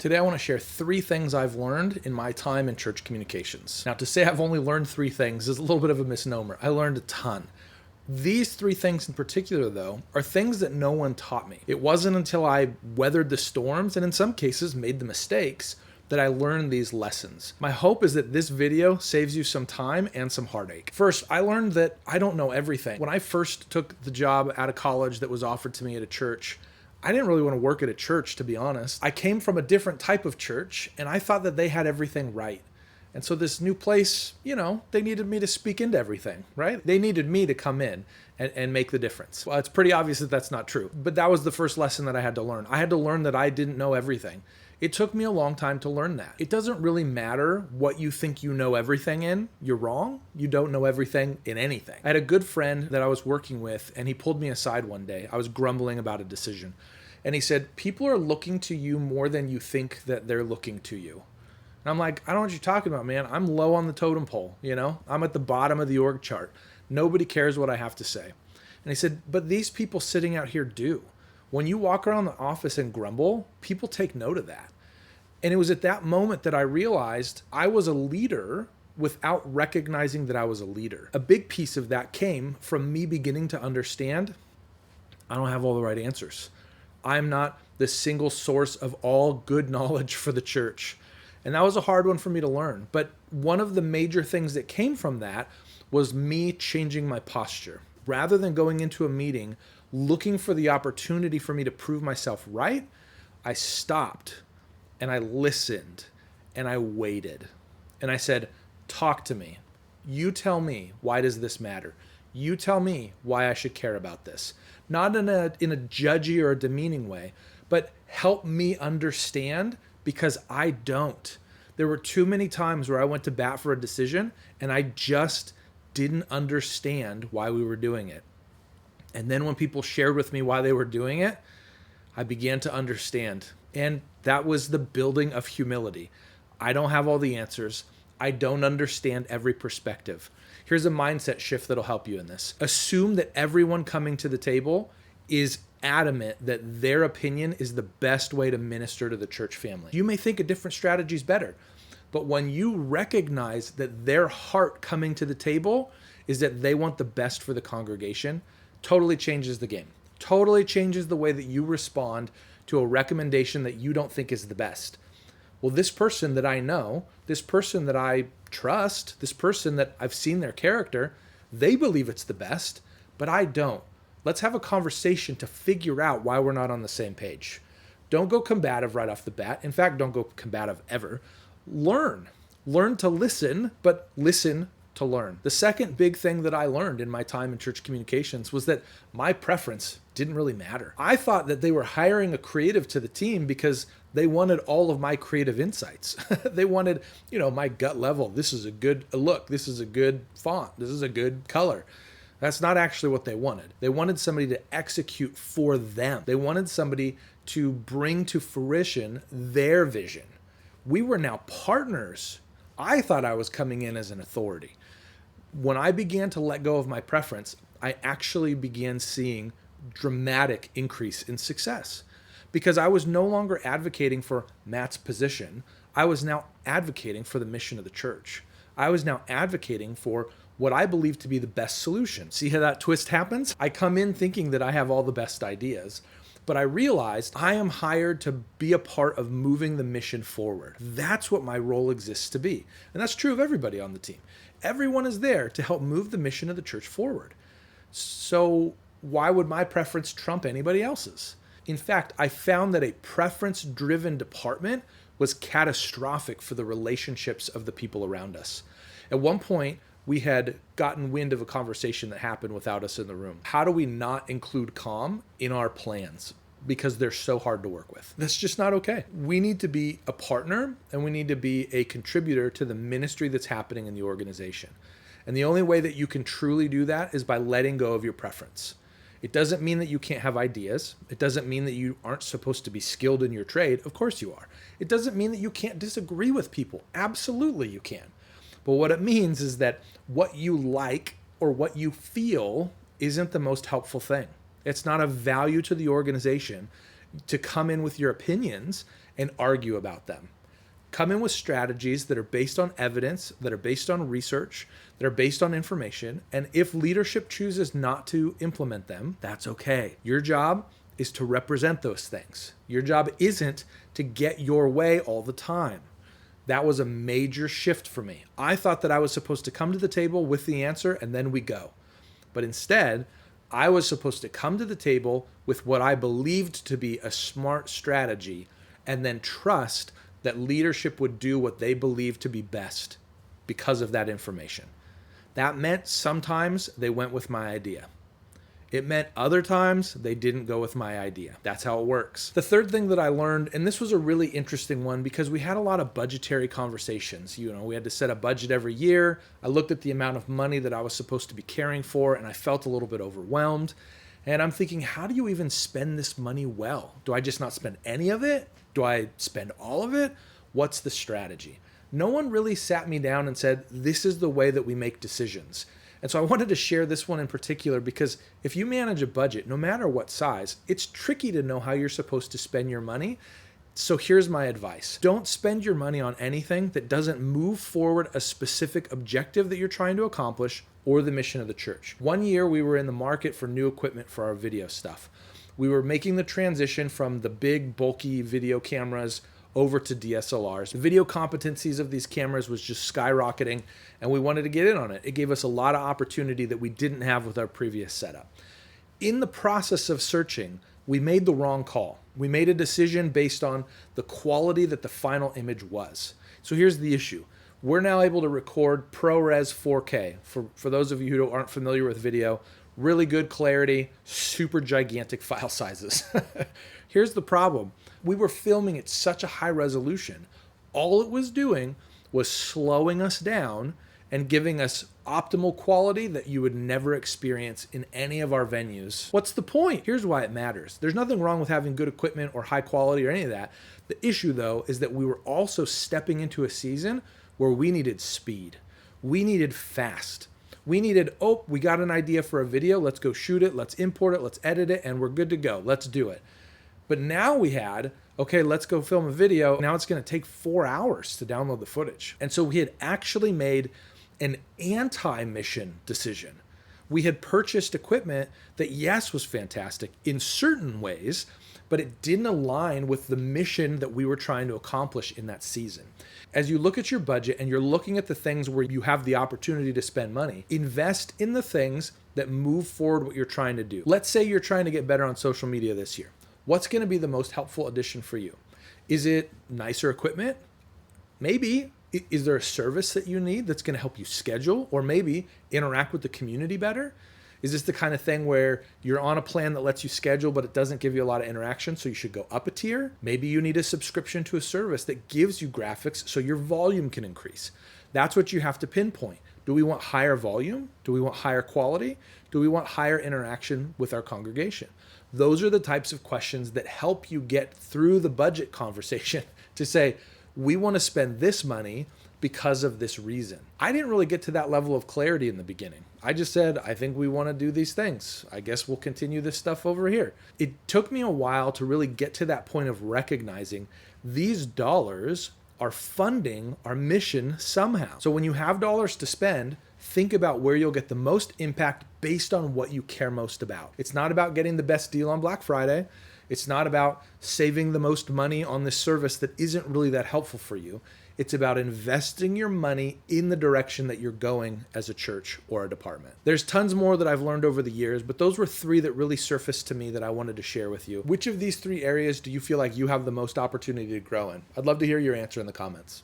Today, I want to share 3 things I've learned in my time in church communications. Now, to say I've only learned 3 things is a little bit of a misnomer. I learned a ton. These 3 things in particular, though, are things that no one taught me. It wasn't until I weathered the storms and in some cases made the mistakes that I learned these lessons. My hope is that this video saves you some time and some heartache. First, I learned that I don't know everything. When I first took the job out of college that was offered to me at a church, I didn't really want to work at a church, to be honest. I came from a different type of church, and I thought that they had everything right. And so this new place, they needed me to speak into everything, right? They needed me to come in and make the difference. Well, it's pretty obvious that that's not true. But that was the first lesson that I had to learn. I had to learn that I didn't know everything. It took me a long time to learn that. It doesn't really matter what you think you know everything in. You're wrong. You don't know everything in anything. I had a good friend that I was working with, and he pulled me aside one day. I was grumbling about a decision. And he said, people are looking to you more than you think that they're looking to you. And I'm like, I don't know what you're talking about, man. I'm low on the totem pole, I'm at the bottom of the org chart. Nobody cares what I have to say. And he said, but these people sitting out here do. When you walk around the office and grumble, people take note of that. And it was at that moment that I realized I was a leader without recognizing that I was a leader. A big piece of that came from me beginning to understand I don't have all the right answers. I'm not the single source of all good knowledge for the church. And that was a hard one for me to learn. But one of the major things that came from that was me changing my posture. Rather than going into a meeting looking for the opportunity for me to prove myself right, I stopped and I listened and I waited. And I said, talk to me. You tell me, why does this matter? You tell me why I should care about this. Not in a judgy or a demeaning way, but help me understand because I don't. There were too many times where I went to bat for a decision and I just didn't understand why we were doing it. And then when people shared with me why they were doing it, I began to understand. And that was the building of humility. I don't have all the answers. I don't understand every perspective. Here's a mindset shift that'll help you in this. Assume that everyone coming to the table is adamant that their opinion is the best way to minister to the church family. You may think a different strategy is better, but when you recognize that their heart coming to the table is that they want the best for the congregation, totally changes the game. Totally changes the way that you respond to a recommendation that you don't think is the best. Well, this person that I know, this person that I trust, this person that I've seen their character, they believe it's the best, but I don't. Let's have a conversation to figure out why we're not on the same page. Don't go combative right off the bat. In fact, don't go combative ever. Learn. Learn to listen, but listen to learn. The second big thing that I learned in my time in church communications was that my preference didn't really matter. I thought that they were hiring a creative to the team because they wanted all of my creative insights. They wanted, my gut level. This is a good look. This is a good font. This is a good color. That's not actually what they wanted. They wanted somebody to execute for them. They wanted somebody to bring to fruition their vision. We were now partners. I thought I was coming in as an authority. When I began to let go of my preference, I actually began seeing dramatic increase in success because I was no longer advocating for Matt's position. I was now advocating for the mission of the church. I was now advocating for what I believe to be the best solution. See how that twist happens? I come in thinking that I have all the best ideas, but I realized I am hired to be a part of moving the mission forward. That's what my role exists to be. And that's true of everybody on the team. Everyone is there to help move the mission of the church forward. So why would my preference trump anybody else's? In fact, I found that a preference-driven department was catastrophic for the relationships of the people around us. At one point, we had gotten wind of a conversation that happened without us in the room. How do we not include calm in our plans? Because they're so hard to work with. That's just not okay. We need to be a partner and we need to be a contributor to the ministry that's happening in the organization. And the only way that you can truly do that is by letting go of your preference. It doesn't mean that you can't have ideas. It doesn't mean that you aren't supposed to be skilled in your trade. Of course you are. It doesn't mean that you can't disagree with people. Absolutely you can. But what it means is that what you like or what you feel isn't the most helpful thing. It's not of value to the organization to come in with your opinions and argue about them. Come in with strategies that are based on evidence, that are based on research, that are based on information. And if leadership chooses not to implement them, that's okay. Your job is to represent those things. Your job isn't to get your way all the time. That was a major shift for me. I thought that I was supposed to come to the table with the answer and then we go. But instead, I was supposed to come to the table with what I believed to be a smart strategy and then trust that leadership would do what they believed to be best because of that information. That meant sometimes they went with my idea. It meant other times they didn't go with my idea. That's how it works. The third thing that I learned, and this was a really interesting one because we had a lot of budgetary conversations. We had to set a budget every year. I looked at the amount of money that I was supposed to be caring for, and I felt a little bit overwhelmed. And I'm thinking, how do you even spend this money well? Do I just not spend any of it? Do I spend all of it? What's the strategy? No one really sat me down and said, this is the way that we make decisions. And so I wanted to share this one in particular because if you manage a budget, no matter what size, it's tricky to know how you're supposed to spend your money. So here's my advice. Don't spend your money on anything that doesn't move forward a specific objective that you're trying to accomplish or the mission of the church. One year we were in the market for new equipment for our video stuff. We were making the transition from the big bulky video cameras over to DSLRs. The video competencies of these cameras was just skyrocketing and we wanted to get in on it. It gave us a lot of opportunity that we didn't have with our previous setup. In the process of searching, we made the wrong call. We made a decision based on the quality that the final image was. So here's the issue. We're now able to record ProRes 4K. For those of you who aren't familiar with video, really good clarity, super gigantic file sizes. Here's the problem. We were filming at such a high resolution. All it was doing was slowing us down and giving us optimal quality that you would never experience in any of our venues. What's the point? Here's why it matters. There's nothing wrong with having good equipment or high quality or any of that. The issue though is that we were also stepping into a season where we needed speed. We needed fast. We needed, we got an idea for a video. Let's go shoot it. Let's import it. Let's edit it. And we're good to go. Let's do it. But now we had, okay, let's go film a video. Now it's going to take 4 hours to download the footage. And so we had actually made an anti-mission decision. We had purchased equipment that, yes, was fantastic in certain ways, but it didn't align with the mission that we were trying to accomplish in that season. As you look at your budget and you're looking at the things where you have the opportunity to spend money, invest in the things that move forward what you're trying to do. Let's say you're trying to get better on social media this year. What's going to be the most helpful addition for you? Is it nicer equipment? Maybe. Is there a service that you need that's going to help you schedule or maybe interact with the community better? Is this the kind of thing where you're on a plan that lets you schedule, but it doesn't give you a lot of interaction, so you should go up a tier? Maybe you need a subscription to a service that gives you graphics so your volume can increase. That's what you have to pinpoint. Do we want higher volume? Do we want higher quality? Do we want higher interaction with our congregation? Those are the types of questions that help you get through the budget conversation to say, we want to spend this money because of this reason. I didn't really get to that level of clarity in the beginning. I just said, I think we want to do these things. I guess we'll continue this stuff over here. It took me a while to really get to that point of recognizing these dollars are funding our mission somehow. So when you have dollars to spend, think about where you'll get the most impact based on what you care most about. It's not about getting the best deal on Black Friday. It's not about saving the most money on this service that isn't really that helpful for you. It's about investing your money in the direction that you're going as a church or a department. There's tons more that I've learned over the years, but those were 3 that really surfaced to me that I wanted to share with you. Which of these 3 areas do you feel like you have the most opportunity to grow in? I'd love to hear your answer in the comments.